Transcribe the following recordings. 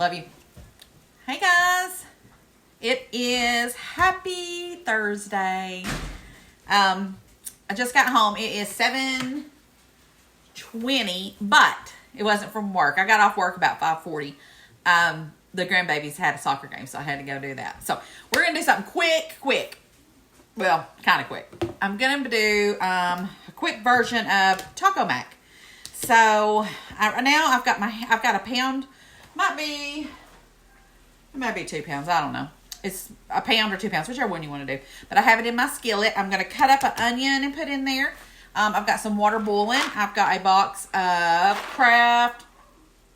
Love you. Hey guys. It is happy Thursday. I just got home. It is 7:20, but it wasn't from work. I got off work about 5:40. The grandbabies had a soccer game, so I had to go do that. So we're going to do something quick. Well, kind of quick. I'm going to do a quick version of Taco Mac. So right now I've got a pound. It might be 2 pounds. I don't know. It's a pound or 2 pounds, whichever one you want to do. But I have it in my skillet. I'm going to cut up an onion and put in there. I've got some water boiling. I've got a box of Kraft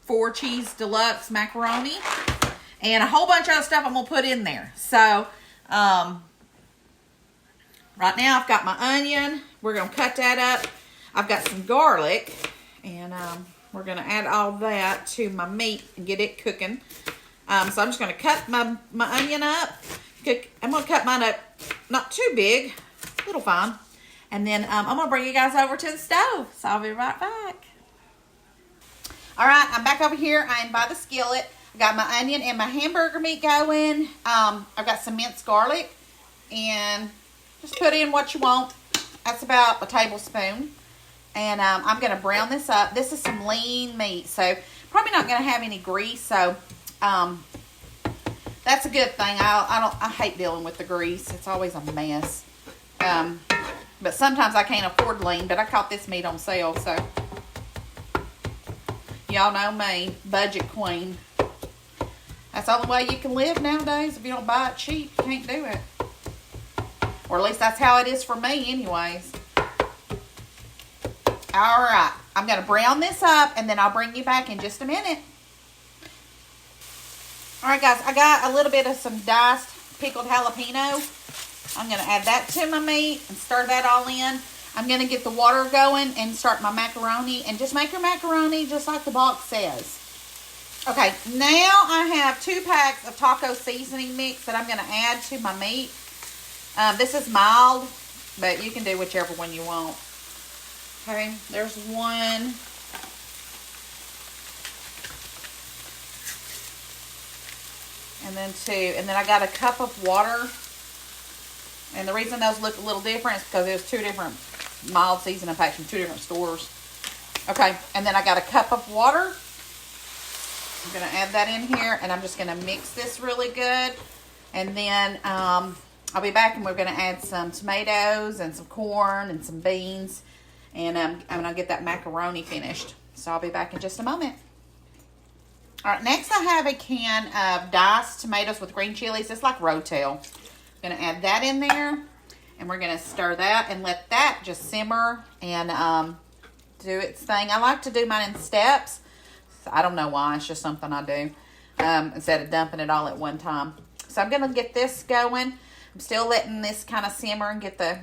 4 cheese deluxe macaroni and a whole bunch of other stuff I'm going to put in there. So, right now I've got my onion. We're going to cut that up. I've got some garlic, and we're going to add all that to my meat and get it cooking. So I'm just going to cut my onion up. I'm going to cut mine up not too big, a little fine. And then I'm going to bring you guys over to the stove. So I'll be right back. All right, I'm back over here. I am by the skillet. I got my onion and my hamburger meat going. I've got some minced garlic. And just put in what you want. That's about a tablespoon. And I'm going to brown this up. This is some lean meat. So probably not going to have any grease. So that's a good thing. I hate dealing with the grease. It's always a mess. But sometimes I can't afford lean, but I caught this meat on sale, so y'all know me, budget queen. That's the only way you can live nowadays. If you don't buy it cheap, you can't do it. Or at least that's how it is for me anyways. All right, I'm going to brown this up, and then I'll bring you back in just a minute. All right, guys, I got a little bit of some diced pickled jalapeno. I'm going to add that to my meat and stir that all in. I'm going to get the water going and start my macaroni. And just make your macaroni just like the box says. Okay, now I have 2 packs of taco seasoning mix that I'm going to add to my meat. This is mild, but you can do whichever one you want. Okay, there's 1. And then 2. And then I got a cup of water. And the reason those look a little different is because there's 2 different mild seasoning packs from 2 different stores. Okay, and then I got a cup of water. I'm going to add that in here, and I'm just going to mix this really good. And then I'll be back, and we're going to add some tomatoes and some corn and some beans. And I'm going to get that macaroni finished. So I'll be back in just a moment. All right, next I have a can of diced tomatoes with green chilies. It's like Rotel. I'm going to add that in there, and we're going to stir that and let that just simmer and do its thing. I like to do mine in steps. I don't know why. It's just something I do instead of dumping it all at one time. So I'm going to get this going. I'm still letting this kind of simmer and get the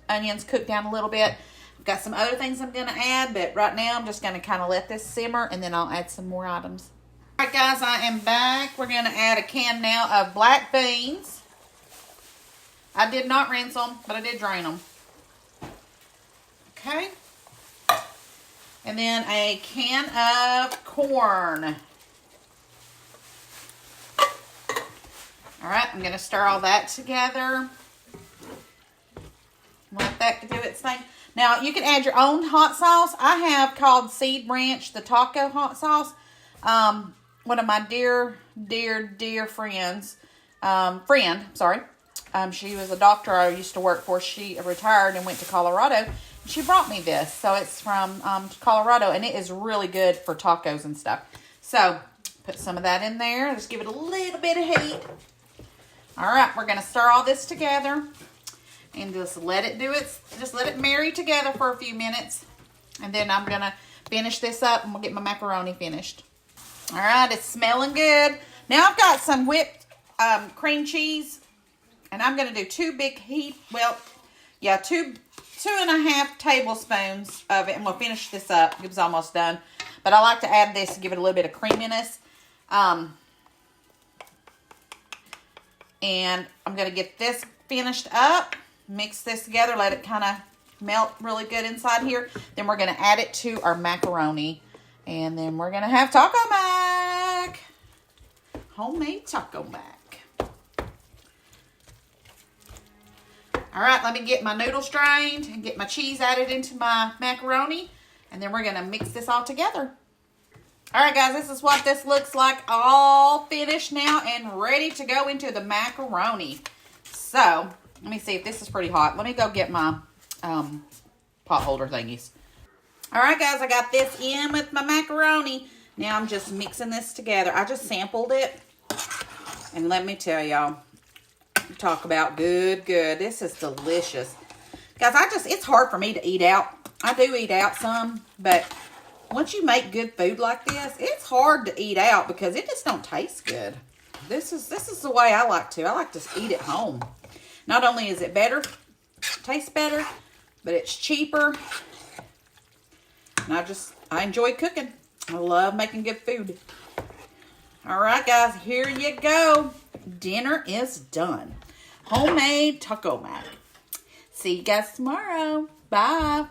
onions cooked down a little bit. I've got some other things I'm going to add, but right now I'm just going to kind of let this simmer, and then I'll add some more items. All right, guys, I am back. We're going to add a can now of black beans. I did not rinse them, but I did drain them. Okay. And then a can of corn. All right, I'm going to stir all that together. Let that do its thing. Now, you can add your own hot sauce. I have called Seed Ranch the taco hot sauce. One of my dear friends, she was a doctor I used to work for. She retired and went to Colorado. She brought me this. So it's from Colorado, and it is really good for tacos and stuff. So put some of that in there. Just give it a little bit of heat. All right, we're going to stir all this together and just let it marry together for a few minutes. And then I'm going to finish this up, and we'll get my macaroni finished. All right, it's smelling good. Now I've got some whipped cream cheese. And I'm going to do 2 big two and a half tablespoons of it. And we'll finish this up. It was almost done. But I like to add this to give it a little bit of creaminess. And I'm going to get this finished up. Mix this together. Let it kind of melt really good inside here. Then we're going to add it to our macaroni. And then we're going to have Taco Mac. homemade taco mac. All right, let me get my noodles drained and get my cheese added into my macaroni. And then we're going to mix this all together. All right, guys, this is what this looks like, all finished now and ready to go into the macaroni. So, let me see if this is pretty hot. Let me go get my pot holder thingies. All right, guys, I got this in with my macaroni. Now I'm just mixing this together. I just sampled it. And let me tell y'all, talk about good. This is delicious. Guys, it's hard for me to eat out. I do eat out some, but once you make good food like this, it's hard to eat out because it just don't taste good. This is the way I like to. I like to eat at home. Not only is it better, tastes better, but it's cheaper. And I enjoy cooking. I love making good food. All right, guys, here you go. Dinner is done. Homemade taco mac. See you guys tomorrow. Bye.